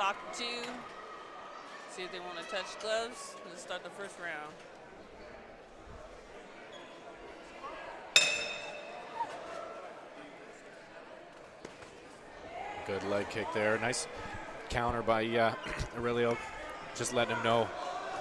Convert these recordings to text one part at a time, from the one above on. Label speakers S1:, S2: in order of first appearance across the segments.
S1: talk to, see if they want to touch gloves. Let's start the first round.
S2: Good leg kick there. Nice counter by Araeleo. Just letting him know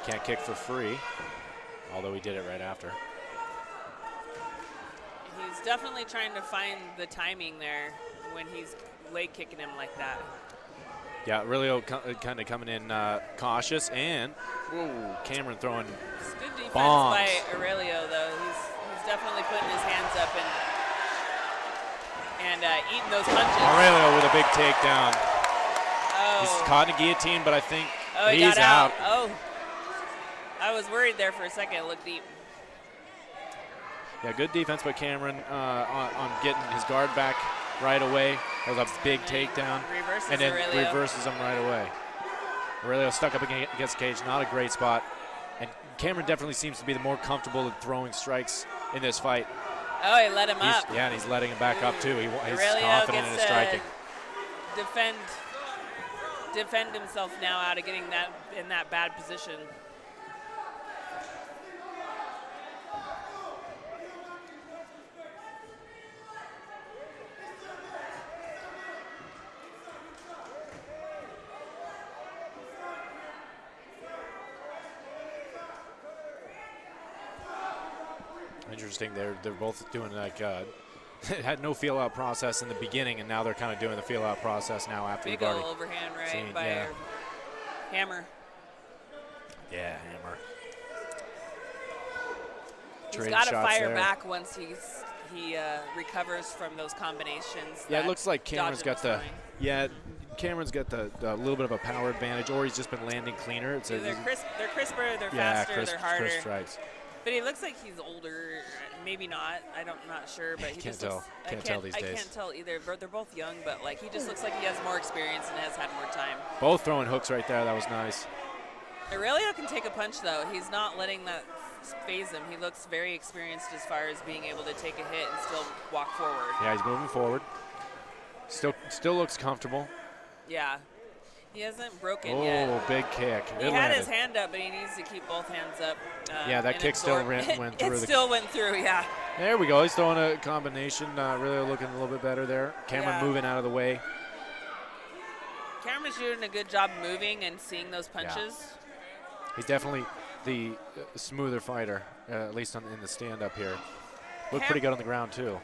S2: can't kick for free, although he did it right after.
S1: He's definitely trying to find the timing there when he's leg kicking him like that.
S2: Yeah, Araeleo kind of coming in cautious, and whoa, Cameron throwing
S1: It's good defense
S2: bombs
S1: by Araeleo, though. He's definitely putting his hands up and eating those punches.
S2: Araeleo with a big takedown.
S1: Oh.
S2: He's caught in a guillotine, but I think
S1: he
S2: he's
S1: got
S2: out.
S1: Oh, I was worried there for a second. It looked deep.
S2: Yeah, good defense by Cameron on getting his guard back right away. That was a big takedown.
S1: And then Araeleo
S2: reverses him right away. Araeleo stuck up against the cage, not a great spot. And Cameron definitely seems to be the more comfortable in throwing strikes in this fight.
S1: Oh, he let him up.
S2: Yeah, and he's letting him back up too. He's
S1: Araeleo
S2: confident in his striking.
S1: Defend himself now out of getting that in that bad position.
S2: Interesting. They're both doing like had no feel out process in the beginning, and now they're kind of doing the feel out process now after
S1: big
S2: you've already
S1: old overhand right
S2: seen,
S1: by Hammer.
S2: Yeah, Hammer.
S1: He's got to fire back once he recovers from those combinations.
S2: Yeah, it looks like Cameron's got the
S1: throwing.
S2: Cameron's got the little bit of a power advantage, or he's just been landing cleaner.
S1: They're crisper, they're faster, they're harder.
S2: Crisp strikes.
S1: But he looks like he's older. Maybe not. I'm not sure. But he
S2: can't
S1: just
S2: tell.
S1: Looks,
S2: Can't tell these days.
S1: I can't tell either. They're both young, but like he just looks like he has more experience and has had more time.
S2: Both throwing hooks right there. That was nice.
S1: Araeleo can take a punch though. He's not letting that phase him. He looks very experienced as far as being able to take a hit and still walk forward.
S2: Yeah, he's moving forward. Still looks comfortable.
S1: Yeah. He hasn't broken yet.
S2: Oh, big kick.
S1: He had his hand up, but he needs to keep both hands up.
S2: Yeah, that kick still went through.
S1: It still went through, yeah.
S2: There we go. He's throwing a combination. Really looking a little bit better there. Cameron moving out of the way.
S1: Cameron's doing a good job moving and seeing those punches.
S2: Yeah. He's definitely the smoother fighter, at least in the stand-up here. Looked pretty good on the ground, too.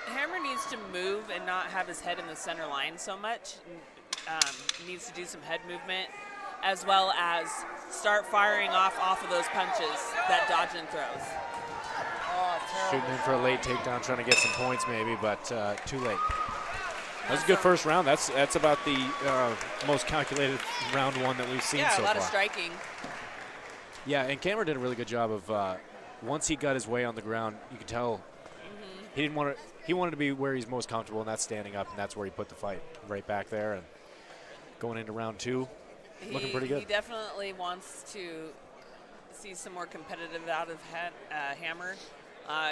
S1: Hammer needs to move and not have his head in the center line so much. Needs to do some head movement, as well as start firing off of those punches that Dodgin throws.
S2: Shooting in for a late takedown, trying to get some points maybe, but too late. That was a good first round. That's about the most calculated round one that we've seen so far.
S1: Yeah, a lot of striking.
S2: Yeah, and Cameron did a really good job of once he got his way on the ground, you could tell he didn't want to. He wanted to be where he's most comfortable, and that's standing up, and that's where he put the fight right back there. And going into round two, looking pretty good.
S1: He definitely wants to see some more competitive out of Hammer.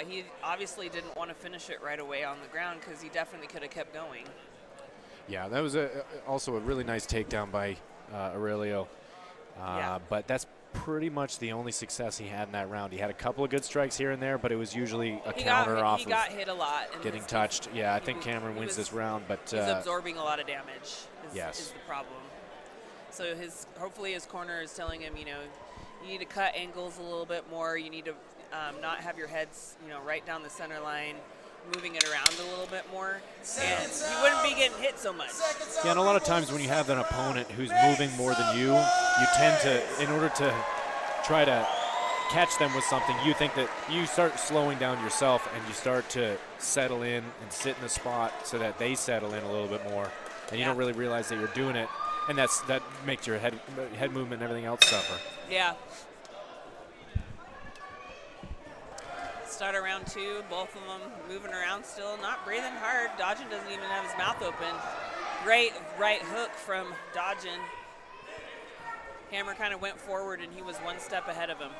S1: He obviously didn't want to finish it right away on the ground because he definitely could have kept going.
S2: Yeah, that was also a really nice takedown by Araeleo. But that's pretty much the only success he had in that round. He had a couple of good strikes here and there, but it was usually a counter off
S1: He got hit a lot.
S2: Getting touched. Yeah, I think Cameron wins this round, but
S1: he's absorbing a lot of damage.
S2: Yes.
S1: Is the problem. So hopefully his corner is telling him, you need to cut angles a little bit more. You need to not have your heads, right down the center line, moving it around a little bit more, and he wouldn't be getting hit so much.
S2: Yeah, and a lot of times when you have an opponent who's moving more than you tend to, in order to try to catch them with something, you think that you start slowing down yourself and you start to settle in and sit in a spot so that they settle in a little bit more, and you don't really realize that you're doing it, and that makes your head movement and everything else suffer.
S1: Yeah. Start of round two, both of them moving around still, not breathing hard. Dodgin doesn't even have his mouth open. Great right hook from Dodgin. Hammer kind of went forward and he was one step ahead of him.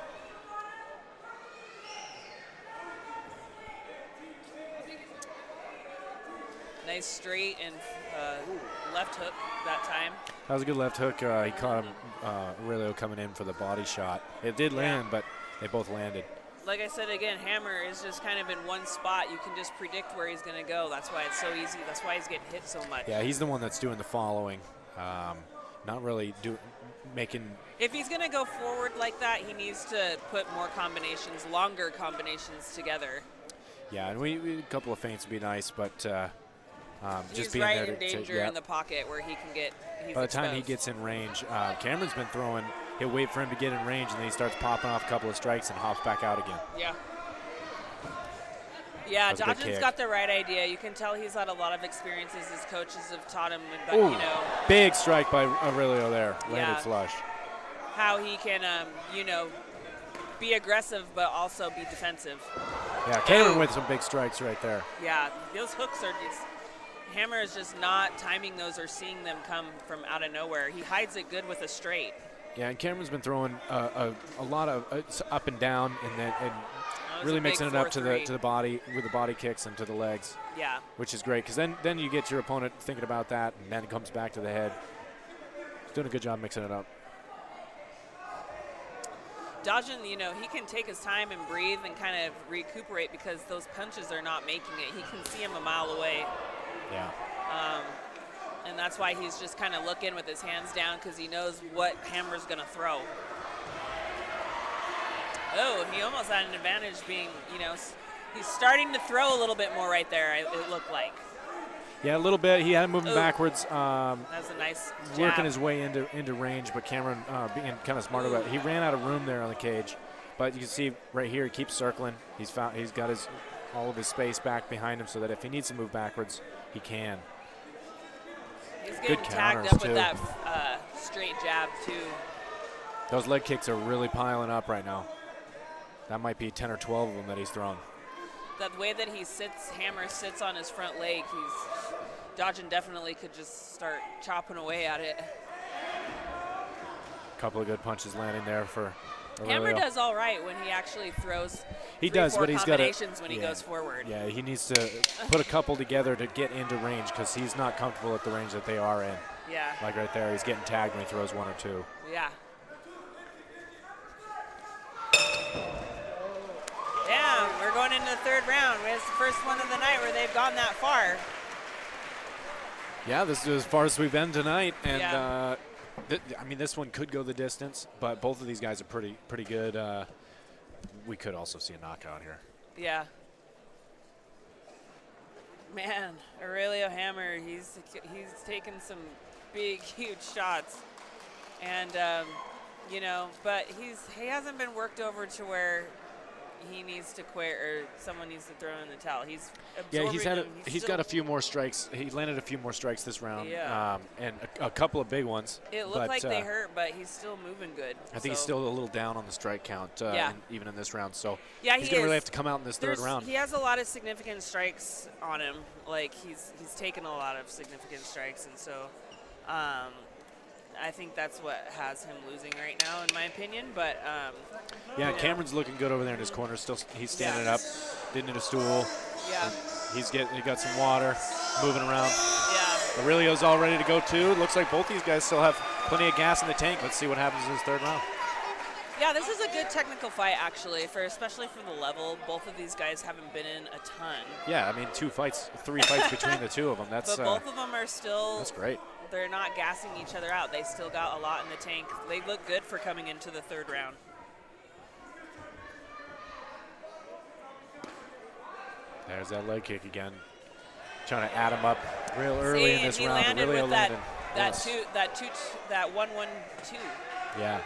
S1: Nice straight and left hook that time.
S2: That was a good left hook. He caught him, Araeleo coming in for the body shot. It did land, but they both landed.
S1: Like I said again, Hammer is just kind of in one spot. You can just predict where he's going to go. That's why it's so easy. That's why he's getting hit so much.
S2: Yeah, he's the one that's doing the following. Not really making.
S1: If he's going to go forward like that, he needs to put more combinations, longer combinations together.
S2: Yeah, and a couple of feints would be nice, but
S1: He's
S2: just being
S1: right
S2: there
S1: in danger in the pocket where he can get.
S2: By the time he gets in range, Cameron's been throwing. He'll wait for him to get in range, and then he starts popping off a couple of strikes and hops back out again.
S1: Yeah. Yeah, Dodgin's got the right idea. You can tell he's had a lot of experiences. His coaches have taught him, but
S2: ooh, big strike by Araeleo there, landed flush.
S1: How he can, be aggressive but also be defensive.
S2: Yeah, Cameron with some big strikes right there.
S1: Yeah, those hooks are just. Hammer is just not timing those or seeing them come from out of nowhere. He hides it good with a straight.
S2: Yeah, and Cameron's been throwing a lot of up and down, and really mixing it up to the body with the body kicks and to the legs.
S1: Yeah. Which
S2: is great, because then you get your opponent thinking about that, and then it comes back to the head. He's doing a good job mixing it up.
S1: Dodgin, he can take his time and breathe and kind of recuperate because those punches are not making it. He can see him a mile away.
S2: Yeah.
S1: And that's why he's just kind of looking with his hands down because he knows what Hammer's going to throw. Oh, he almost had an advantage being, he's starting to throw a little bit more right there, it looked like.
S2: Yeah, a little bit. He had him moving backwards.
S1: That's a nice jab.
S2: Working his way into range, but Cameron being kind of smart about it. He ran out of room there on the cage. But you can see right here, he keeps circling. He's got all of his space back behind him so that if he needs to move backwards, he can.
S1: He's getting tagged up with that straight jab, too.
S2: Those leg kicks are really piling up right now. That might be 10 or 12 of them that he's thrown.
S1: The way that Hammer sits on his front leg, Dodgin definitely could just start chopping away at it.
S2: A couple of good punches landing there for Araeleo.
S1: Hammer does all right when he actually throws.
S2: He does, but he's got
S1: when he goes forward.
S2: Yeah, he needs to put a couple together to get into range because he's not comfortable at the range that they are in.
S1: Yeah.
S2: Like right there, he's getting tagged when he throws one or two.
S1: Yeah. Yeah, we're going into the third round. It's the first one of the night where they've gone that far.
S2: Yeah, this is as far as we've been tonight, and this one could go the distance, but both of these guys are pretty good. We could also see a knockout here.
S1: Yeah. Man, Araeleo Hammer, he's taken some big, huge shots, and but he hasn't been worked over to where he needs to quit or someone needs to throw in the towel. He's absorbing
S2: he's got a few more strikes. He landed a few more strikes this round,
S1: yeah.
S2: And a couple of big ones.
S1: It looked like they hurt, but he's still moving good.
S2: I think he's still a little down on the strike count, even in this round. So
S1: yeah,
S2: he's going to really have to come out in this third round.
S1: He has a lot of significant strikes on him. Like he's taken a lot of significant strikes, and so I think that's what has him losing right now, in my opinion. But
S2: yeah, Cameron's looking good over there in his corner. Still, he's standing up, didn't need a stool.
S1: Yeah,
S2: he got some water, moving around.
S1: Yeah,
S2: Araeleo's all ready to go too. It looks like both these guys still have plenty of gas in the tank. Let's see what happens in this third round.
S1: Yeah, this is a good technical fight actually, especially for the level. Both of these guys haven't been in a ton.
S2: Yeah, I mean 3 fights between the two of them. But
S1: both of them are still.
S2: That's great.
S1: They're not gassing each other out. They still got a lot in the tank. They look good for coming into the third round.
S2: There's that leg kick again. Trying to add him up real early in this round.
S1: Landed
S2: really
S1: with
S2: landed.
S1: that 1-1-2.
S2: Yeah.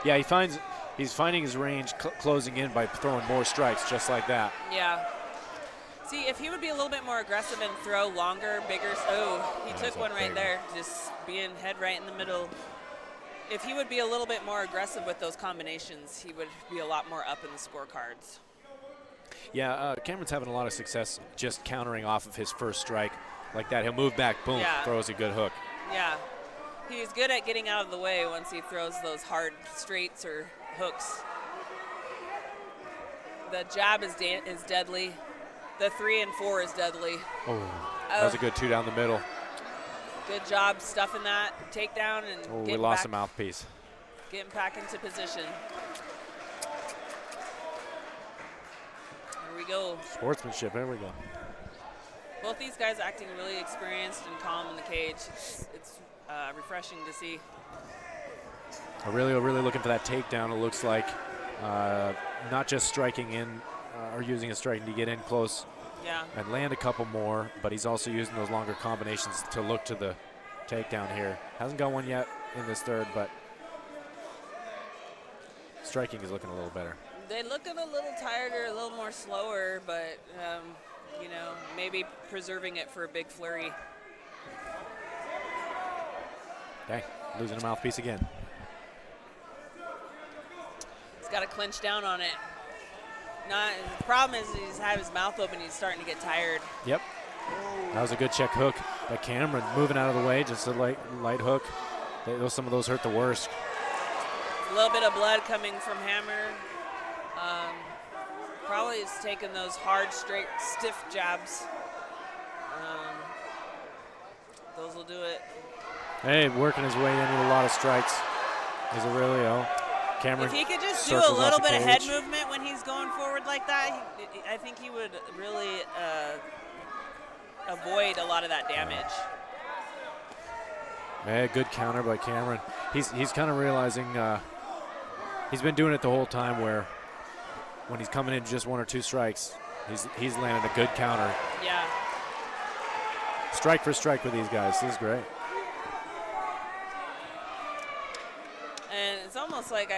S2: Yeah, he's finding his range closing in by throwing more strikes just like that.
S1: Yeah. See, if he would be a little bit more aggressive and throw longer, bigger. Oh, he took one right there, just being head right in the middle. If he would be a little bit more aggressive with those combinations, he would be a lot more up in the scorecards.
S2: Yeah, Cameron's having a lot of success just countering off of his first strike like that. He'll move back, boom, throws a good hook.
S1: Yeah. He's good at getting out of the way once he throws those hard straights or hooks. The jab is deadly. The 3 and 4 is deadly.
S2: Oh. That was a good 2 down the middle.
S1: Good job stuffing that takedown and
S2: Oh, we
S1: getting
S2: lost
S1: back,
S2: a mouthpiece.
S1: getting back into position. Here we go.
S2: Sportsmanship, there we go.
S1: Both these guys acting really experienced and calm in the cage. It's refreshing to see.
S2: Araeleo really looking for that takedown, it looks like. Not just striking in or using his striking to get in close and land a couple more, but he's also using those longer combinations to look to the takedown here. Hasn't got one yet in this third, but striking is looking a little better.
S1: They're looking a little tired or a little more slower, but, you know, maybe preserving it for a big flurry.
S2: Okay, losing a mouthpiece again.
S1: He's got to clinch down on it. The problem is he's had his mouth open. He's starting to get tired.
S2: Yep. That was a good check hook by Cameron. Moving out of the way, just a light hook. Some of those hurt the worst.
S1: A little bit of blood coming from Hammer. Probably is taking those hard, straight, stiff jabs. Those will do it.
S2: Hey, working his way in with a lot of strikes is Araeleo. Cameron,
S1: if he could just do a little bit of head movement when he's going forward like that, I think he would really avoid a lot of that damage.
S2: Yeah, good counter by Cameron. He's kind of realizing he's been doing it the whole time where when he's coming in just 1 or 2 strikes, he's landed a good counter.
S1: Yeah.
S2: Strike for strike with these guys. This is great.
S1: And it's almost like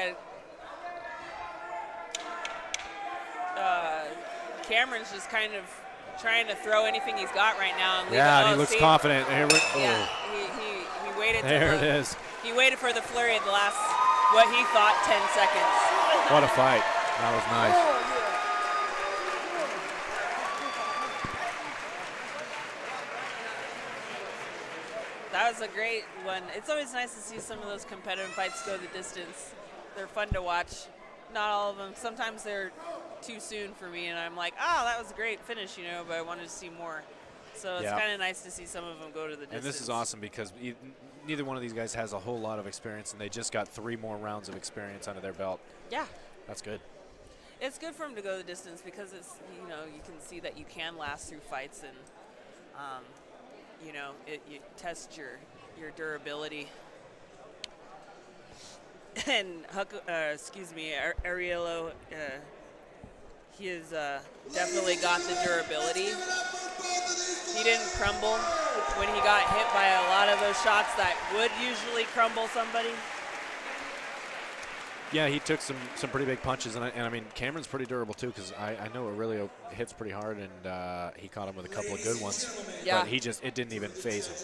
S1: Cameron's just kind of trying to throw anything he's got right now. And
S2: and he looks confident. Here
S1: yeah, he waited.
S2: There it is.
S1: He waited for the flurry at the last, what he thought, 10 seconds.
S2: What a fight. That was nice.
S1: That was a great one. It's always nice to see some of those competitive fights go the distance. They're fun to watch. Not all of them. Sometimes they're too soon for me, and I'm like, oh, that was a great finish, you know, but I wanted to see more. So it's kind of nice to see some of them go to the distance.
S2: And this is awesome because neither one of these guys has a whole lot of experience, and they just got 3 more rounds of experience under their belt. Yeah. That's good.
S1: It's good for them to go the distance because it's, you know, you can see that you can last through fights, and you know, you test your durability. And Araeleo, he has definitely got the durability. He didn't crumble when he got hit by a lot of those shots that would usually crumble somebody.
S2: Yeah, he took some pretty big punches, and I mean, Cameron's pretty durable too, because I know Araeleo hits pretty hard, and he caught him with a couple of good ones. Yeah. But it didn't even phase him.